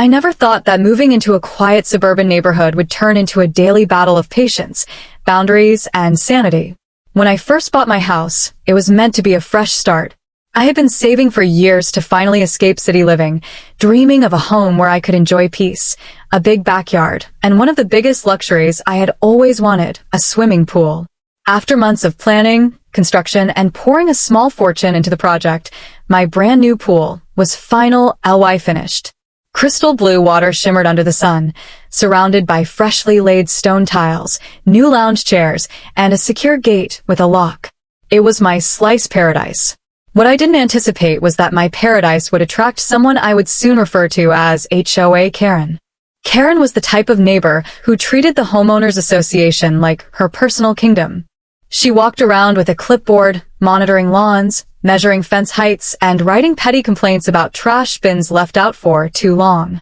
I never thought that moving into a quiet suburban neighborhood would turn into a daily battle of patience, boundaries, and sanity. When I first bought my house, it was meant to be a fresh start. I had been saving for years to finally escape city living, dreaming of a home where I could enjoy peace, a big backyard, and one of the biggest luxuries I had always wanted, a swimming pool. After months of planning, construction, and pouring a small fortune into the project, my brand new pool was finally finished. Crystal blue water shimmered under the sun, surrounded by freshly laid stone tiles, new lounge chairs, and a secure gate with a lock. It was my slice paradise. What I didn't anticipate was that my paradise would attract someone I would soon refer to as HOA Karen. Karen was the type of neighbor who treated the homeowners association like her personal kingdom. She walked around with a clipboard, monitoring lawns, measuring fence heights, and writing petty complaints about trash bins left out for too long.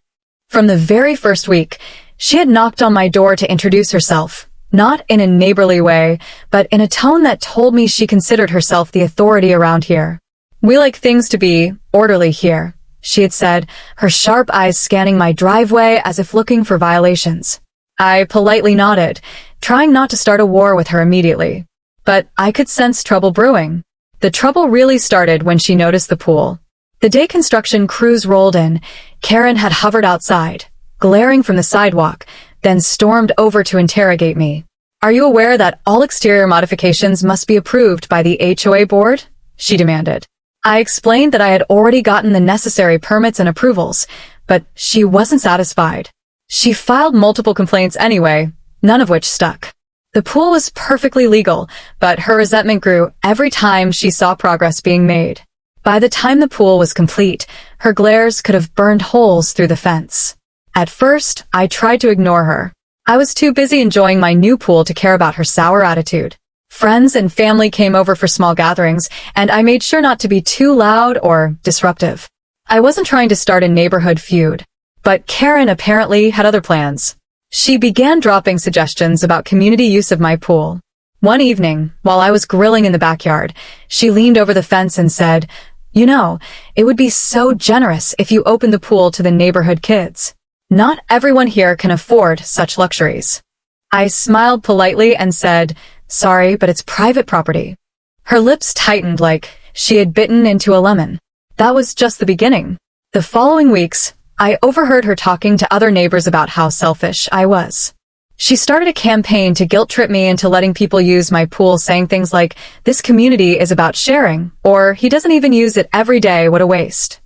From the very first week, she had knocked on my door to introduce herself, not in a neighborly way, but in a tone that told me she considered herself the authority around here. "We like things to be orderly here," she had said, her sharp eyes scanning my driveway as if looking for violations. I politely nodded, trying not to start a war with her immediately. But I could sense trouble brewing. The trouble really started when she noticed the pool. The day construction crews rolled in, Karen had hovered outside, glaring from the sidewalk, then stormed over to interrogate me. "Are you aware that all exterior modifications must be approved by the HOA board?" she demanded. I explained that I had already gotten the necessary permits and approvals, but she wasn't satisfied. She filed multiple complaints anyway, none of which stuck. The pool was perfectly legal, but her resentment grew every time she saw progress being made. By the time the pool was complete, her glares could have burned holes through the fence. At first, I tried to ignore her. I was too busy enjoying my new pool to care about her sour attitude. Friends and family came over for small gatherings, and I made sure not to be too loud or disruptive. I wasn't trying to start a neighborhood feud, but Karen apparently had other plans. She began dropping suggestions about community use of my pool. One evening, while I was grilling in the backyard, she leaned over the fence and said, "You know, it would be so generous if you opened the pool to the neighborhood kids. Not everyone here can afford such luxuries." I smiled politely and said, "Sorry, but it's private property." Her lips tightened like she had bitten into a lemon. That was just the beginning. The following weeks, I overheard her talking to other neighbors about how selfish I was. She started a campaign to guilt-trip me into letting people use my pool, saying things like, "This community is about sharing," or "He doesn't even use it every day, what a waste."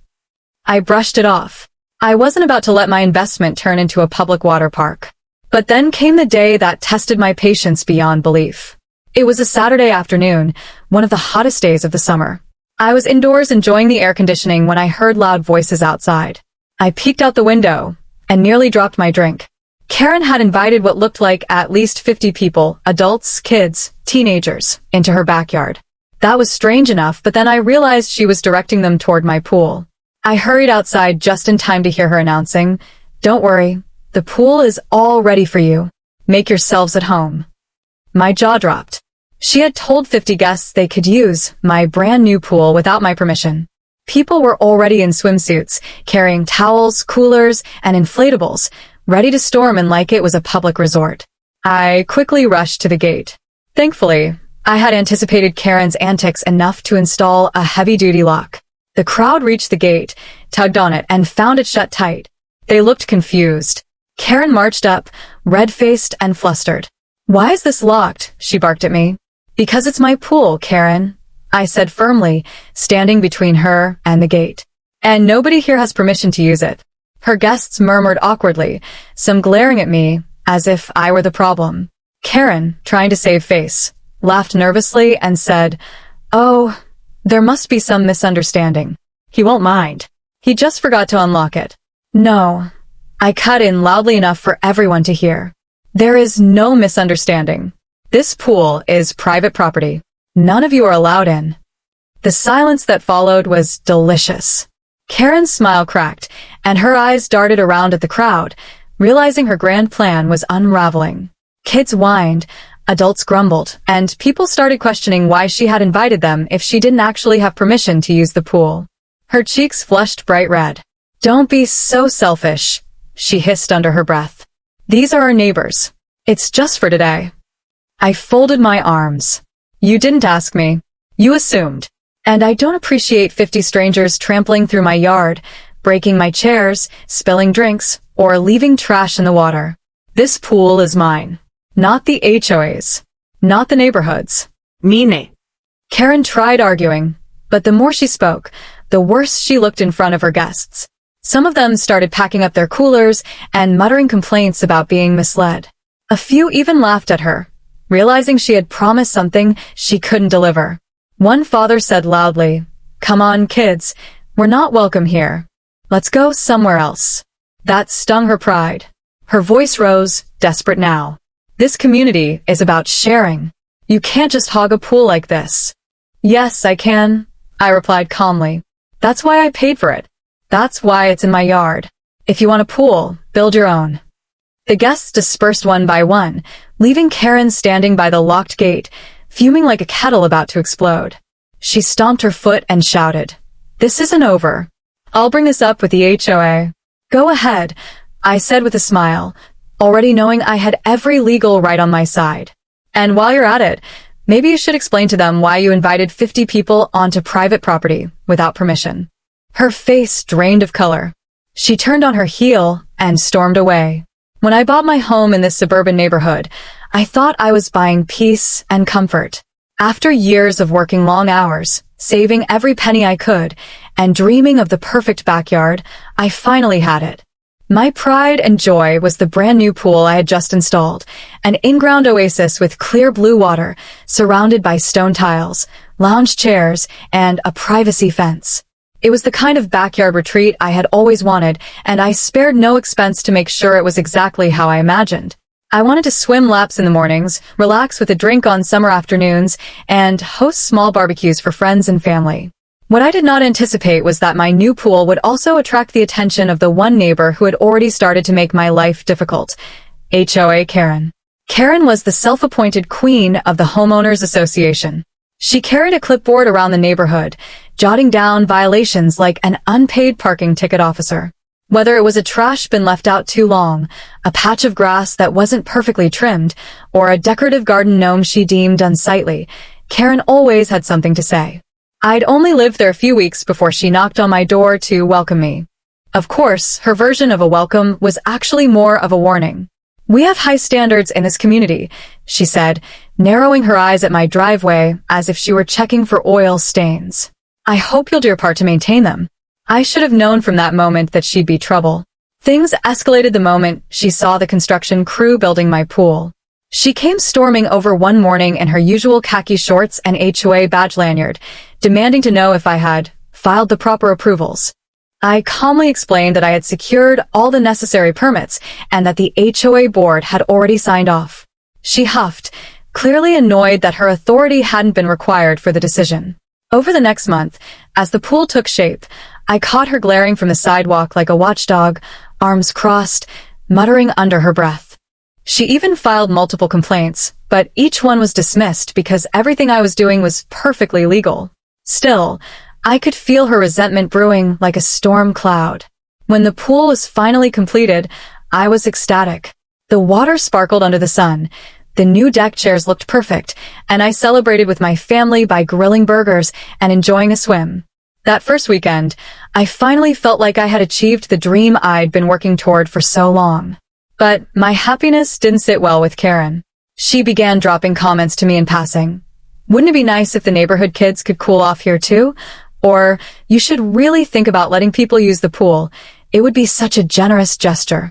I brushed it off. I wasn't about to let my investment turn into a public water park. But then came the day that tested my patience beyond belief. It was a Saturday afternoon, one of the hottest days of the summer. I was indoors enjoying the air conditioning when I heard loud voices outside. I peeked out the window and nearly dropped my drink. Karen had invited what looked like at least 50 people, adults, kids, teenagers, into her backyard. That was strange enough, but then I realized she was directing them toward my pool. I hurried outside just in time to hear her announcing, "Don't worry, the pool is all ready for you. Make yourselves at home." My jaw dropped. She had told 50 guests they could use my brand new pool without my permission. People were already in swimsuits, carrying towels, coolers, and inflatables, ready to storm in like it was a public resort. I quickly rushed to the gate. Thankfully, I had anticipated Karen's antics enough to install a heavy-duty lock. The crowd reached the gate, tugged on it, and found it shut tight. They looked confused. Karen marched up, red-faced and flustered. "Why is this locked?" she barked at me. "Because it's my pool, Karen," I said firmly, standing between her and the gate. "And nobody here has permission to use it." Her guests murmured awkwardly, some glaring at me as if I were the problem. Karen, trying to save face, laughed nervously and said, "Oh, there must be some misunderstanding. He won't mind. He just forgot to unlock it." "No," I cut in loudly enough for everyone to hear. "There is no misunderstanding. This pool is private property. None of you are allowed in." The silence that followed was delicious. Karen's smile cracked, and her eyes darted around at the crowd, realizing her grand plan was unraveling. Kids whined, adults grumbled, and people started questioning why she had invited them if she didn't actually have permission to use the pool. Her cheeks flushed bright red. "Don't be so selfish," she hissed under her breath. These are our neighbors. It's just for today. I folded my arms. You didn't ask me. You assumed. And I don't appreciate 50 strangers trampling through my yard, breaking my chairs, spilling drinks, or leaving trash in the water. This pool is mine. Not the HOA's. Not the neighborhood's. Mine. Karen tried arguing, but the more she spoke, the worse she looked in front of her guests. Some of them started packing up their coolers and muttering complaints about being misled. A few even laughed at her, realizing she had promised something she couldn't deliver. One father said loudly, "Come on, kids, we're not welcome here. Let's go somewhere else." That stung her pride. Her voice rose, desperate now. This community is about sharing. You can't just hog a pool like this. Yes, I can, I replied calmly. That's why I paid for it. That's why it's in my yard. If you want a pool, build your own. The guests dispersed one by one, leaving Karen standing by the locked gate, fuming like a kettle about to explode. She stomped her foot and shouted, "This isn't over. I'll bring this up with the HOA." "Go ahead," I said with a smile, already knowing I had every legal right on my side. "And while you're at it, maybe you should explain to them why you invited 50 people onto private property without permission." Her face drained of color. She turned on her heel and stormed away. When I bought my home in this suburban neighborhood, I thought I was buying peace and comfort. After years of working long hours, saving every penny I could, and dreaming of the perfect backyard, I finally had it. My pride and joy was the brand new pool I had just installed, an in-ground oasis with clear blue water, surrounded by stone tiles, lounge chairs, and a privacy fence. It was the kind of backyard retreat I had always wanted, and I spared no expense to make sure it was exactly how I imagined. I wanted to swim laps in the mornings, relax with a drink on summer afternoons, and host small barbecues for friends and family. What I did not anticipate was that my new pool would also attract the attention of the one neighbor who had already started to make my life difficult. HOA Karen. Karen was the self-appointed queen of the Homeowners Association. She carried a clipboard around the neighborhood, jotting down violations like an unpaid parking ticket officer. Whether it was a trash bin left out too long, a patch of grass that wasn't perfectly trimmed, or a decorative garden gnome she deemed unsightly, Karen always had something to say. I'd only lived there a few weeks before she knocked on my door to welcome me. Of course, her version of a welcome was actually more of a warning. "We have high standards in this community," she said, narrowing her eyes at my driveway as if she were checking for oil stains. "I hope you'll do your part to maintain them." I should have known from that moment that she'd be trouble. Things escalated the moment she saw the construction crew building my pool. She came storming over one morning in her usual khaki shorts and HOA badge lanyard, demanding to know if I had filed the proper approvals. I calmly explained that I had secured all the necessary permits and that the HOA board had already signed off. She huffed, clearly annoyed that her authority hadn't been required for the decision. Over the next month, as the pool took shape, I caught her glaring from the sidewalk like a watchdog, arms crossed, muttering under her breath. She even filed multiple complaints, but each one was dismissed because everything I was doing was perfectly legal. Still, I could feel her resentment brewing like a storm cloud. When the pool was finally completed, I was ecstatic. The water sparkled under the sun, the new deck chairs looked perfect, and I celebrated with my family by grilling burgers and enjoying a swim. That first weekend, I finally felt like I had achieved the dream I'd been working toward for so long. But my happiness didn't sit well with Karen. She began dropping comments to me in passing. "Wouldn't it be nice if the neighborhood kids could cool off here too? Or, you should really think about letting people use the pool. It would be such a generous gesture."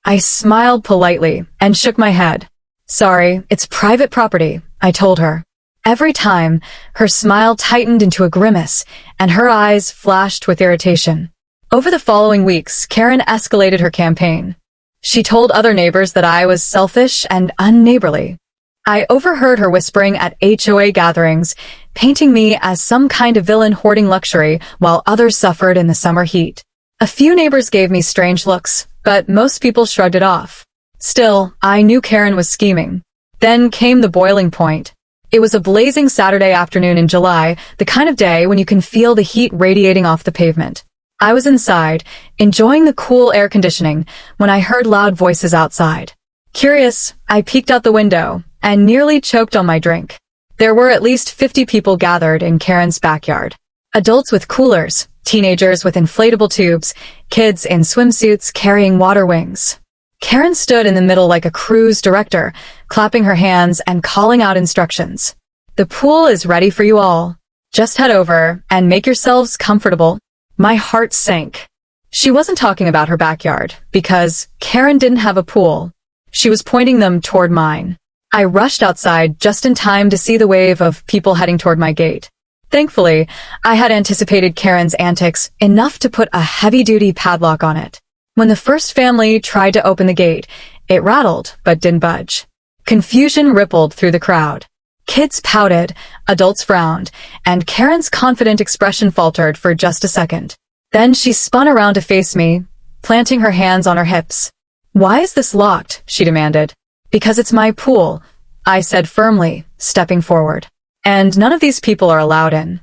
I smiled politely and shook my head. "Sorry, it's private property," I told her. Every time, her smile tightened into a grimace, and her eyes flashed with irritation. Over the following weeks, Karen escalated her campaign. She told other neighbors that I was selfish and unneighborly. I overheard her whispering at HOA gatherings, painting me as some kind of villain hoarding luxury while others suffered in the summer heat. A few neighbors gave me strange looks, but most people shrugged it off. Still, I knew Karen was scheming. Then came the boiling point. It was a blazing Saturday afternoon in July, the kind of day when you can feel the heat radiating off the pavement. I was inside, enjoying the cool air conditioning, when I heard loud voices outside. Curious, I peeked out the window and nearly choked on my drink. There were at least 50 people gathered in Karen's backyard. Adults with coolers, teenagers with inflatable tubes, kids in swimsuits carrying water wings. Karen stood in the middle like a cruise director, clapping her hands and calling out instructions. The pool is ready for you all. Just head over and make yourselves comfortable. My heart sank. She wasn't talking about her backyard, because Karen didn't have a pool. She was pointing them toward mine. I rushed outside just in time to see the wave of people heading toward my gate. Thankfully, I had anticipated Karen's antics enough to put a heavy-duty padlock on it. When the first family tried to open the gate, it rattled but didn't budge. Confusion rippled through the crowd. Kids pouted, adults frowned, and Karen's confident expression faltered for just a second. Then she spun around to face me, planting her hands on her hips. "Why is this locked?" she demanded. "Because it's my pool," I said firmly, stepping forward. "And none of these people are allowed in."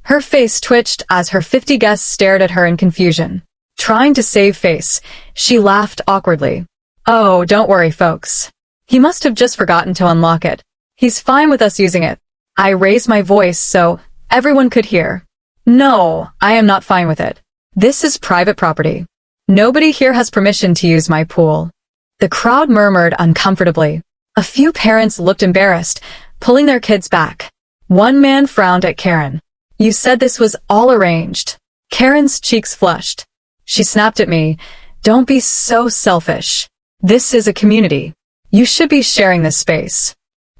Her face twitched as her 50 guests stared at her in confusion. Trying to save face, she laughed awkwardly. "Oh, don't worry, folks. He must have just forgotten to unlock it. He's fine with us using it." I raised my voice so everyone could hear. "No, I am not fine with it. This is private property. Nobody here has permission to use my pool." The crowd murmured uncomfortably. A few parents looked embarrassed, pulling their kids back. One man frowned at Karen. "You said this was all arranged." Karen's cheeks flushed. She snapped at me, "Don't be so selfish. This is a community. You should be sharing this space."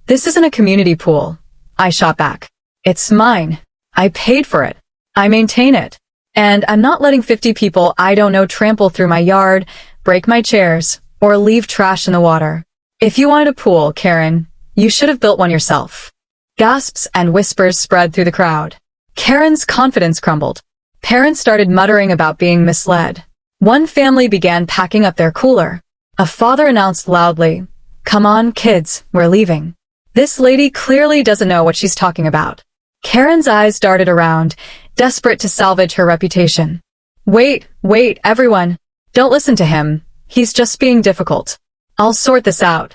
"This isn't a community pool," I shot back. "It's mine. I paid for it. I maintain it. And I'm not letting 50 people I don't know trample through my yard, break my chairs, or leave trash in the water. If you wanted a pool, Karen, you should have built one yourself." Gasps and whispers spread through the crowd. Karen's confidence crumbled. Parents started muttering about being misled. One family began packing up their cooler. A father announced loudly, "Come on, kids, we're leaving." This lady clearly doesn't know what she's talking about. Karen's eyes darted around, desperate to salvage her reputation. Wait, everyone. Don't listen to him. He's just being difficult. I'll sort this out."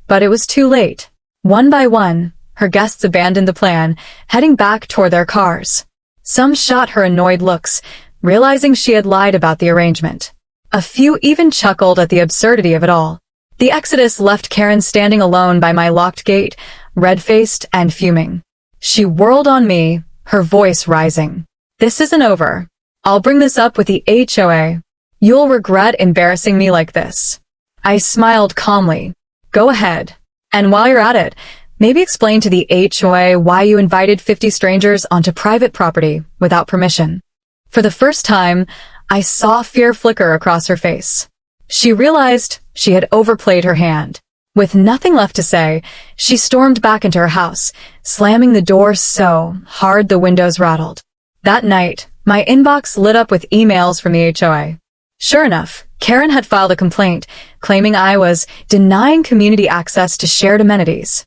But it was too late. One by one, her guests abandoned the plan, heading back toward their cars. Some shot her annoyed looks, realizing she had lied about the arrangement. A few even chuckled at the absurdity of it all. The exodus left Karen standing alone by my locked gate, red-faced and fuming. She whirled on me, her voice rising. "This isn't over. I'll bring this up with the HOA. You'll regret embarrassing me like this." I smiled calmly. "Go ahead. And while you're at it, maybe explain to the HOA why you invited 50 strangers onto private property without permission." For the first time, I saw fear flicker across her face. She realized she had overplayed her hand. With nothing left to say, she stormed back into her house, slamming the door so hard the windows rattled. That night, my inbox lit up with emails from the HOA. Sure enough, Karen had filed a complaint, claiming I was denying community access to shared amenities.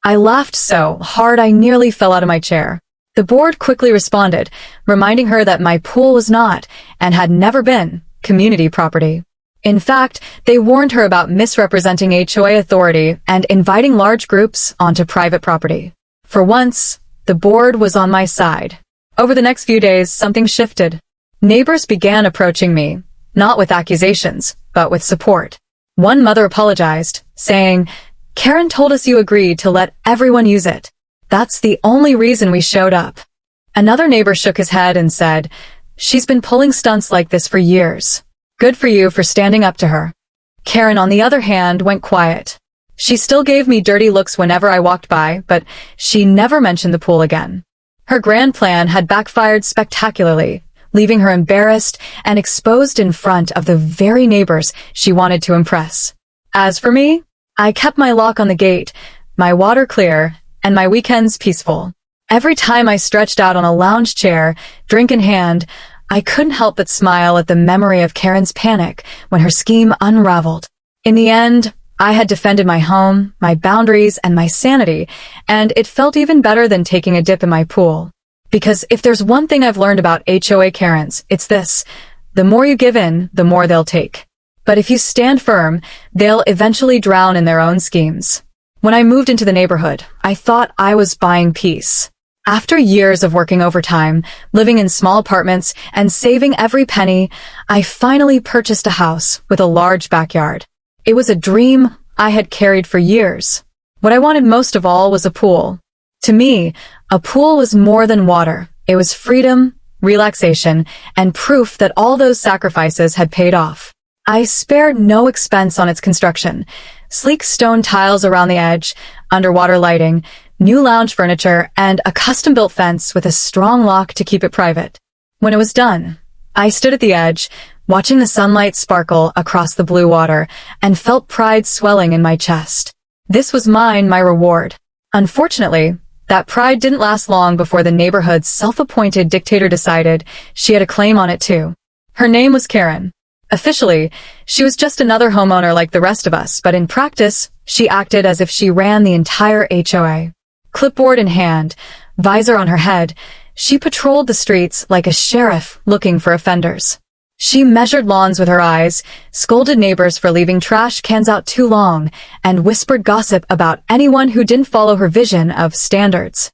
I laughed so hard I nearly fell out of my chair. The board quickly responded, reminding her that my pool was not, and had never been, community property. In fact, they warned her about misrepresenting HOA authority and inviting large groups onto private property. For once, the board was on my side. Over the next few days, something shifted. Neighbors began approaching me, not with accusations, but with support. One mother apologized, saying, "Karen told us you agreed to let everyone use it. That's the only reason we showed up." Another neighbor shook his head and said, "She's been pulling stunts like this for years. Good for you for standing up to her." Karen, on the other hand, went quiet. She still gave me dirty looks whenever I walked by, but she never mentioned the pool again. Her grand plan had backfired spectacularly, leaving her embarrassed and exposed in front of the very neighbors she wanted to impress. As for me, I kept my lock on the gate, my water clear, and my weekends peaceful. Every time I stretched out on a lounge chair, drink in hand, I couldn't help but smile at the memory of Karen's panic when her scheme unraveled. In the end, I had defended my home, my boundaries, and my sanity, and it felt even better than taking a dip in my pool. Because if there's one thing I've learned about HOA Karens, it's this: the more you give in, the more they'll take. But if you stand firm, they'll eventually drown in their own schemes. When I moved into the neighborhood, I thought I was buying peace. After years of working overtime, living in small apartments, and saving every penny, I finally purchased a house with a large backyard. It was a dream I had carried for years. What I wanted most of all was a pool. To me, a pool was more than water. It was freedom, relaxation, and proof that all those sacrifices had paid off. I spared no expense on its construction. Sleek stone tiles around the edge, underwater lighting, new lounge furniture, and a custom-built fence with a strong lock to keep it private. When it was done, I stood at the edge, watching the sunlight sparkle across the blue water, and felt pride swelling in my chest. This was my reward. Unfortunately, that pride didn't last long before the neighborhood's self-appointed dictator decided she had a claim on it too. Her name was Karen. Officially, she was just another homeowner like the rest of us, but in practice, she acted as if she ran the entire HOA. Clipboard in hand, visor on her head, she patrolled the streets like a sheriff looking for offenders. She measured lawns with her eyes, scolded neighbors for leaving trash cans out too long, and whispered gossip about anyone who didn't follow her vision of standards.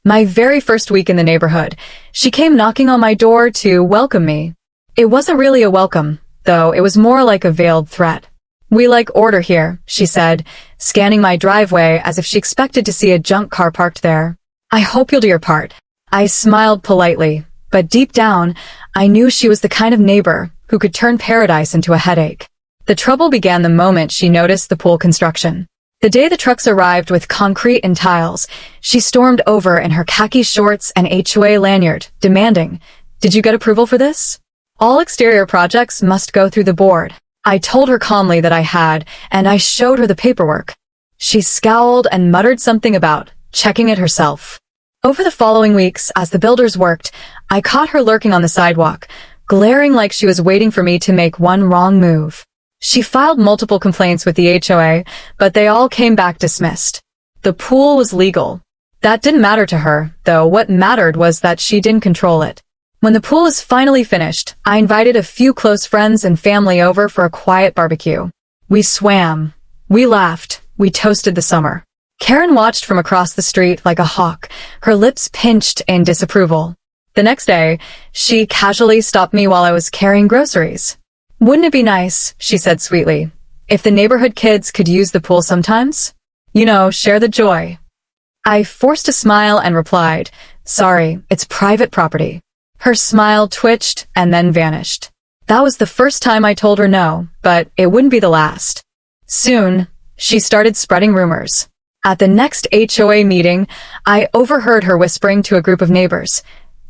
My very first week in the neighborhood, she came knocking on my door to welcome me. It wasn't really a welcome, though. It was more like a veiled threat. "We like order here," she said, scanning my driveway as if she expected to see a junk car parked there. "I hope you'll do your part." I smiled politely, but deep down, I knew she was the kind of neighbor who could turn paradise into a headache. The trouble began the moment she noticed the pool construction. The day the trucks arrived with concrete and tiles, she stormed over in her khaki shorts and HOA lanyard, demanding, "Did you get approval for this? All exterior projects must go through the board." I told her calmly that I had, and I showed her the paperwork. She scowled and muttered something about checking it herself. Over the following weeks, as the builders worked, I caught her lurking on the sidewalk, glaring like she was waiting for me to make one wrong move. She filed multiple complaints with the HOA, but they all came back dismissed. The pool was legal. That didn't matter to her, though. What mattered was that she didn't control it. When the pool was finally finished, I invited a few close friends and family over for a quiet barbecue. We swam. We laughed. We toasted the summer. Karen watched from across the street like a hawk, her lips pinched in disapproval. The next day, she casually stopped me while I was carrying groceries. "Wouldn't it be nice," she said sweetly, "if the neighborhood kids could use the pool sometimes? You know, share the joy." I forced a smile and replied, "Sorry, it's private property." Her smile twitched and then vanished. That was the first time I told her no, but it wouldn't be the last. Soon, she started spreading rumors. At the next HOA meeting, I overheard her whispering to a group of neighbors,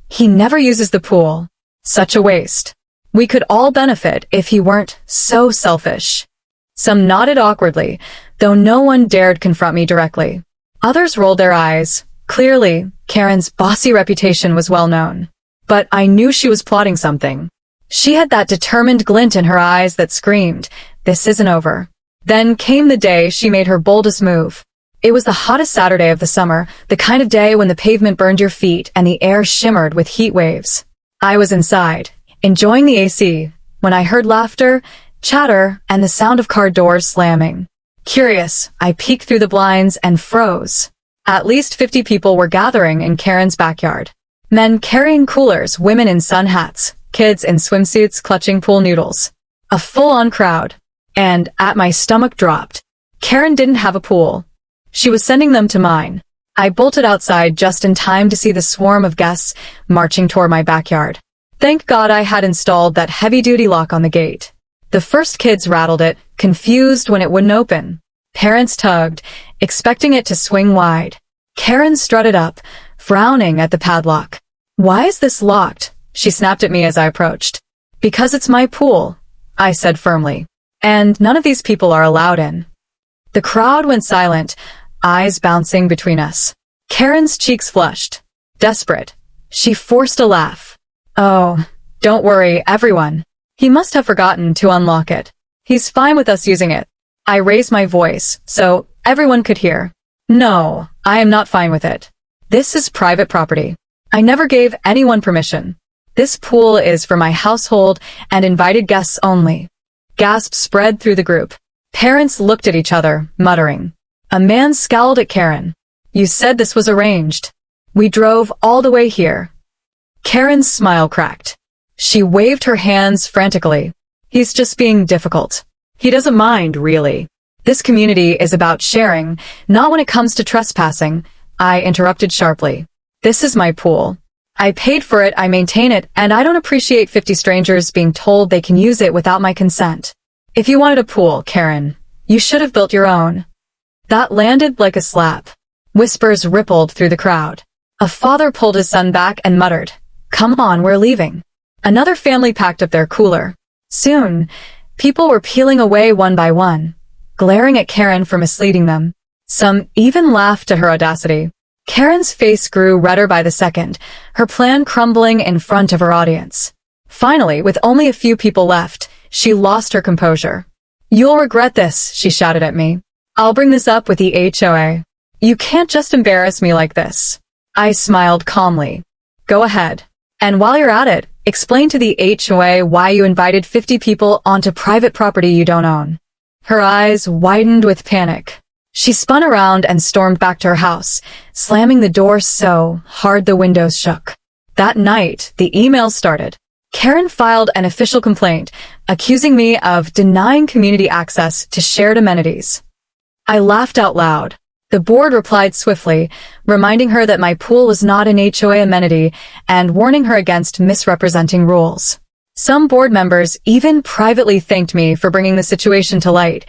"He never uses the pool. Such a waste. We could all benefit if he weren't so selfish." Some nodded awkwardly, though no one dared confront me directly. Others rolled their eyes. Clearly, Karen's bossy reputation was well known. But I knew she was plotting something. She had that determined glint in her eyes that screamed, "This isn't over." Then came the day she made her boldest move. It was the hottest Saturday of the summer, the kind of day when the pavement burned your feet and the air shimmered with heat waves. I was inside, enjoying the AC, when I heard laughter, chatter, and the sound of car doors slamming. Curious, I peeked through the blinds and froze. At least 50 people were gathering in Karen's backyard. Men carrying coolers, women in sun hats, kids in swimsuits clutching pool noodles. A full-on crowd. And, at my stomach dropped, Karen didn't have a pool. She was sending them to mine. I bolted outside just in time to see the swarm of guests marching toward my backyard. Thank God I had installed that heavy-duty lock on the gate. The first kids rattled it, confused when it wouldn't open. Parents tugged, expecting it to swing wide. Karen strutted up, frowning at the padlock. "Why is this locked?" she snapped at me as I approached. "Because it's my pool," I said firmly. "And none of these people are allowed in." The crowd went silent, eyes bouncing between us. Karen's cheeks flushed. Desperate, she forced a laugh. "Oh, don't worry, everyone. He must have forgotten to unlock it. He's fine with us using it." I raised my voice, so everyone could hear. "No, I am not fine with it. This is private property. I never gave anyone permission. This pool is for my household and invited guests only. Gasps spread through the group. Parents looked at each other, muttering. A man scowled at Karen. You said this was arranged. We drove all the way here. Karen's smile cracked. She waved her hands frantically. He's just being difficult. He doesn't mind, really. This community is about sharing, not when it comes to trespassing. I interrupted sharply. This is my pool. I paid for it, I maintain it, and I don't appreciate 50 strangers being told they can use it without my consent. If you wanted a pool, Karen, you should have built your own. That landed like a slap. Whispers rippled through the crowd. A father pulled his son back and muttered, Come on, we're leaving. Another family packed up their cooler. Soon, people were peeling away one by one, glaring at Karen for misleading them. Some even laughed at her audacity. Karen's face grew redder by the second, her plan crumbling in front of her audience. Finally, with only a few people left, she lost her composure. You'll regret this, she shouted at me. I'll bring this up with the HOA. You can't just embarrass me like this. I smiled calmly. Go ahead. And while you're at it, explain to the HOA why you invited 50 people onto private property you don't own. Her eyes widened with panic. She spun around and stormed back to her house, slamming the door so hard the windows shook. That night, the emails started. Karen filed an official complaint, accusing me of denying community access to shared amenities. I laughed out loud. The board replied swiftly, reminding her that my pool was not an HOA amenity and warning her against misrepresenting rules. Some board members even privately thanked me for bringing the situation to light.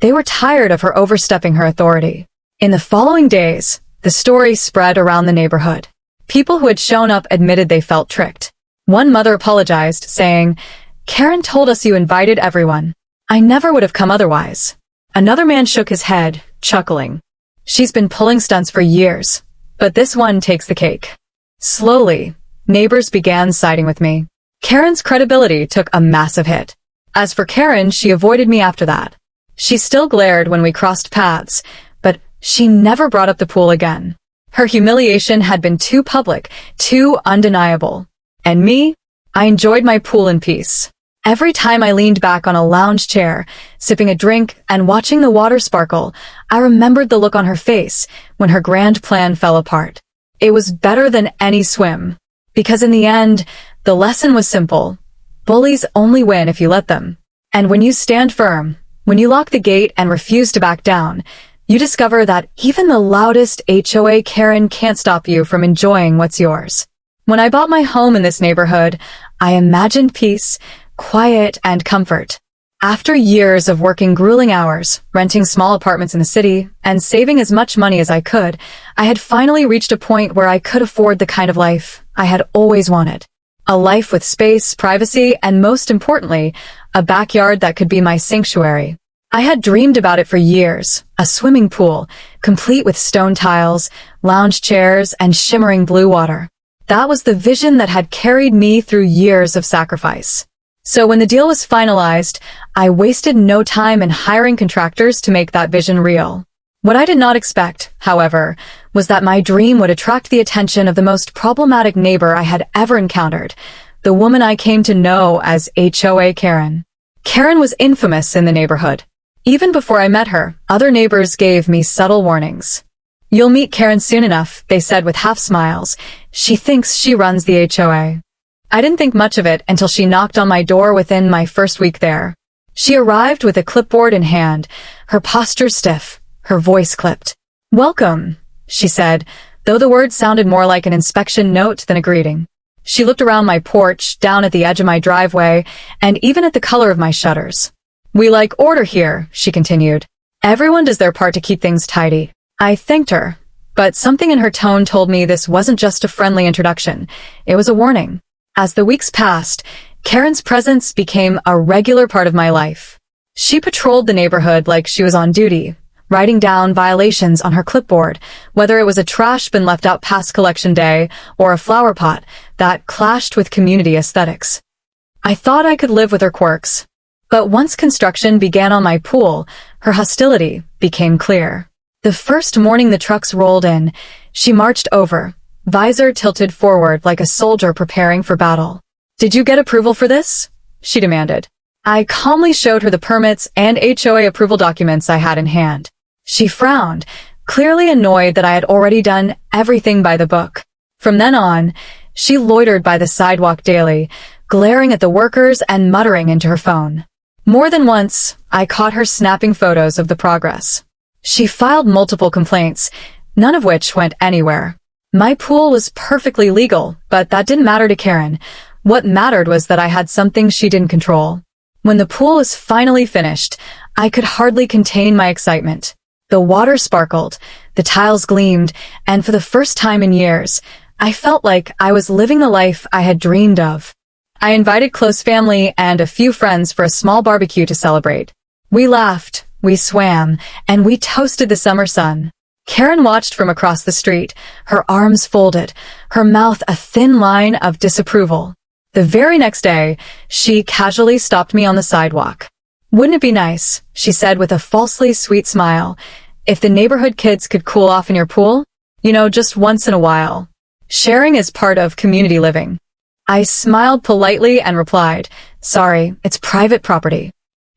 They were tired of her overstepping her authority. In the following days, the story spread around the neighborhood. People who had shown up admitted they felt tricked. One mother apologized, saying, Karen told us you invited everyone. I never would have come otherwise. Another man shook his head, chuckling. She's been pulling stunts for years, but this one takes the cake. Slowly, neighbors began siding with me. Karen's credibility took a massive hit. As for Karen, she avoided me after that. She still glared when we crossed paths, but she never brought up the pool again. Her humiliation had been too public, too undeniable. And me? I enjoyed my pool in peace. Every time I leaned back on a lounge chair, sipping a drink and watching the water sparkle, I remembered the look on her face when her grand plan fell apart. It was better than any swim. Because in the end, the lesson was simple. Bullies only win if you let them. And when you stand firm, when you lock the gate and refuse to back down, you discover that even the loudest HOA Karen can't stop you from enjoying what's yours. When I bought my home in this neighborhood, I imagined peace, quiet, and comfort. After years of working grueling hours, renting small apartments in the city, and saving as much money as I could, I had finally reached a point where I could afford the kind of life I had always wanted. A life with space, privacy, and most importantly, a backyard that could be my sanctuary. I had dreamed about it for years, a swimming pool, complete with stone tiles, lounge chairs, and shimmering blue water. That was the vision that had carried me through years of sacrifice. So when the deal was finalized, I wasted no time in hiring contractors to make that vision real. What I did not expect, however, was that my dream would attract the attention of the most problematic neighbor I had ever encountered, the woman I came to know as HOA Karen. Karen was infamous in the neighborhood. Even before I met her, other neighbors gave me subtle warnings. You'll meet Karen soon enough, they said with half smiles. She thinks she runs the HOA. I didn't think much of it until she knocked on my door within my first week there. She arrived with a clipboard in hand, her posture stiff, her voice clipped. Welcome, she said, though the words sounded more like an inspection note than a greeting. She looked around my porch, down at the edge of my driveway, and even at the color of my shutters. We like order here, she continued. Everyone does their part to keep things tidy. I thanked her, but something in her tone told me this wasn't just a friendly introduction. It was a warning. As the weeks passed, Karen's presence became a regular part of my life. She patrolled the neighborhood like she was on duty, writing down violations on her clipboard, whether it was a trash bin left out past collection day or a flower pot that clashed with community aesthetics. I thought I could live with her quirks. But once construction began on my pool, her hostility became clear. The first morning the trucks rolled in, she marched over, visor tilted forward like a soldier preparing for battle. "Did you get approval for this?" she demanded. I calmly showed her the permits and HOA approval documents I had in hand. She frowned, clearly annoyed that I had already done everything by the book. From then on, she loitered by the sidewalk daily, glaring at the workers and muttering into her phone. More than once, I caught her snapping photos of the progress. She filed multiple complaints, none of which went anywhere. My pool was perfectly legal, but that didn't matter to Karen. What mattered was that I had something she didn't control. When the pool was finally finished, I could hardly contain my excitement. The water sparkled, the tiles gleamed, and for the first time in years, I felt like I was living the life I had dreamed of. I invited close family and a few friends for a small barbecue to celebrate. We laughed, we swam, and we toasted the summer sun. Karen watched from across the street, her arms folded, her mouth a thin line of disapproval. The very next day, she casually stopped me on the sidewalk. "Wouldn't it be nice," she said with a falsely sweet smile, "if the neighborhood kids could cool off in your pool? You know, just once in a while. Sharing is part of community living." I smiled politely and replied, "Sorry, it's private property."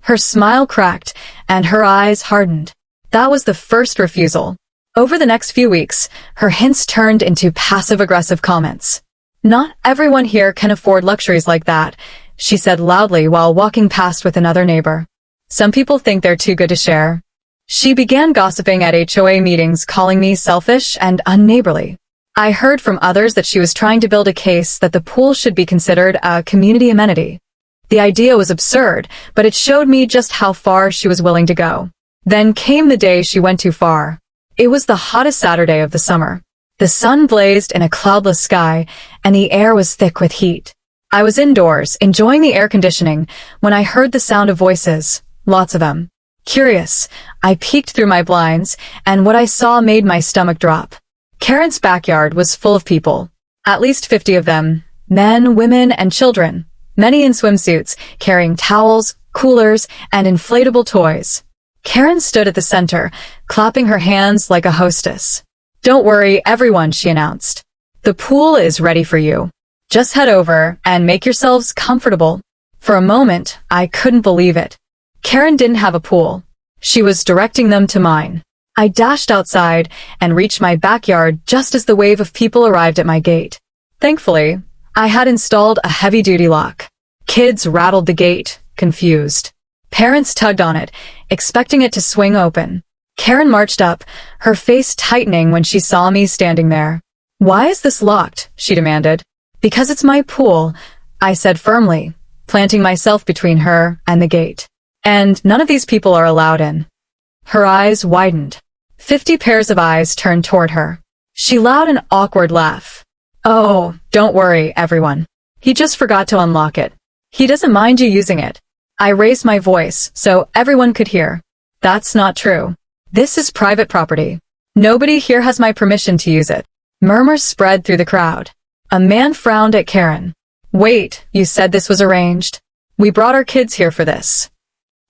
Her smile cracked, and her eyes hardened. That was the first refusal. Over the next few weeks, her hints turned into passive-aggressive comments. "Not everyone here can afford luxuries like that," she said loudly while walking past with another neighbor. "Some people think they're too good to share." She began gossiping at HOA meetings, calling me selfish and unneighborly. I heard from others that she was trying to build a case that the pool should be considered a community amenity. The idea was absurd, but it showed me just how far she was willing to go. Then came the day she went too far. It was the hottest Saturday of the summer. The sun blazed in a cloudless sky, and the air was thick with heat. I was indoors, enjoying the air conditioning, when I heard the sound of voices, lots of them. Curious, I peeked through my blinds, and what I saw made my stomach drop. Karen's backyard was full of people, at least 50 of them, men, women, and children, many in swimsuits, carrying towels, coolers, and inflatable toys. Karen stood at the center, clapping her hands like a hostess. "Don't worry, everyone," she announced. "The pool is ready for you. Just head over and make yourselves comfortable." For a moment, I couldn't believe it. Karen didn't have a pool. She was directing them to mine. I dashed outside and reached my backyard just as the wave of people arrived at my gate. Thankfully, I had installed a heavy-duty lock. Kids rattled the gate, confused. Parents tugged on it, expecting it to swing open. Karen marched up, her face tightening when she saw me standing there. "Why is this locked?" she demanded. "Because it's my pool," I said firmly, planting myself between her and the gate. "And none of these people are allowed in." Her eyes widened. 50 pairs of eyes turned toward her. She let an awkward laugh. "Oh, don't worry, everyone. He just forgot to unlock it. He doesn't mind you using it." I raised my voice so everyone could hear. "That's not true. This is private property. Nobody here has my permission to use it." Murmurs spread through the crowd. A man frowned at Karen. "Wait, you said this was arranged? We brought our kids here for this."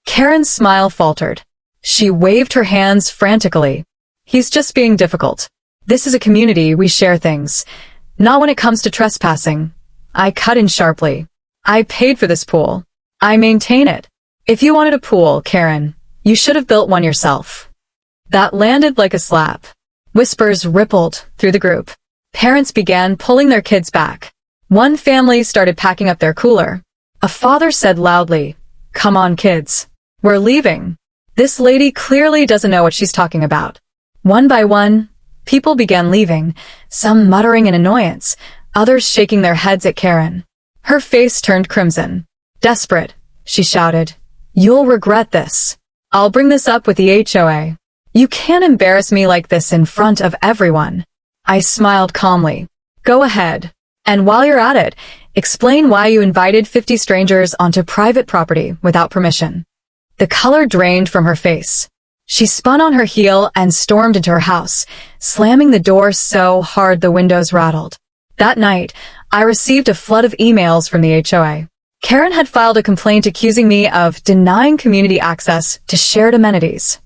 Karen's smile faltered. She waved her hands frantically. "He's just being difficult. This is a community, we share things. Not when it comes to trespassing." I cut in sharply. "I paid for this pool. I maintain it. If you wanted a pool, Karen, you should have built one yourself." That landed like a slap. Whispers rippled through the group. Parents began pulling their kids back. One family started packing up their cooler. A father said loudly, "Come on, kids. We're leaving." This lady clearly doesn't know what she's talking about. One by one, people began leaving, some muttering in annoyance, others shaking their heads at Karen. Her face turned crimson. Desperate, she shouted, "You'll regret this. I'll bring this up with the HOA. You can't embarrass me like this in front of everyone." I smiled calmly. "Go ahead. And while you're at it, explain why you invited 50 strangers onto private property without permission." The color drained from her face. She spun on her heel and stormed into her house, slamming the door so hard the windows rattled. That night, I received a flood of emails from the HOA. Karen had filed a complaint accusing me of denying community access to shared amenities.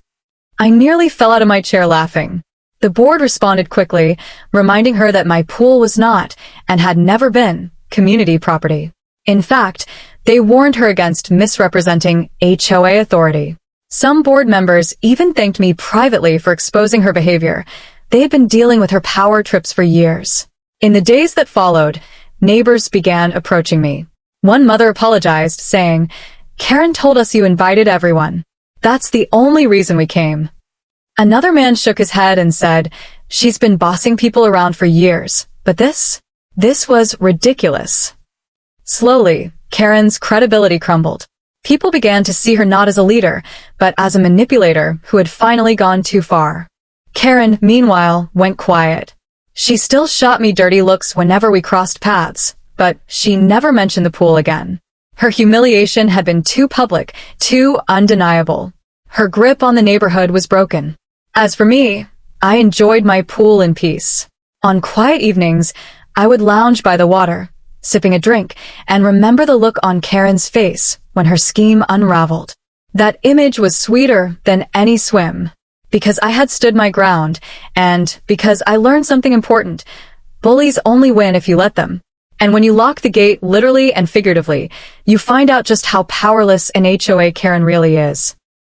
I nearly fell out of my chair laughing. The board responded quickly, reminding her that my pool was not, and had never been, community property. In fact, they warned her against misrepresenting HOA authority. Some board members even thanked me privately for exposing her behavior. They had been dealing with her power trips for years. In the days that followed, neighbors began approaching me. One mother apologized, saying, "Karen told us you invited everyone. That's the only reason we came." Another man shook his head and said, "She's been bossing people around for years, but this was ridiculous." Slowly, Karen's credibility crumbled. People began to see her not as a leader, but as a manipulator who had finally gone too far. Karen, meanwhile, went quiet. She still shot me dirty looks whenever we crossed paths, but she never mentioned the pool again. Her humiliation had been too public, too undeniable. Her grip on the neighborhood was broken. As for me, I enjoyed my pool in peace. On quiet evenings, I would lounge by the water, sipping a drink, and remember the look on Karen's face when her scheme unraveled. That image was sweeter than any swim, because I had stood my ground, and because I learned something important. Bullies only win if you let them. And when you lock the gate literally and figuratively, you find out just how powerless an HOA Karen really is.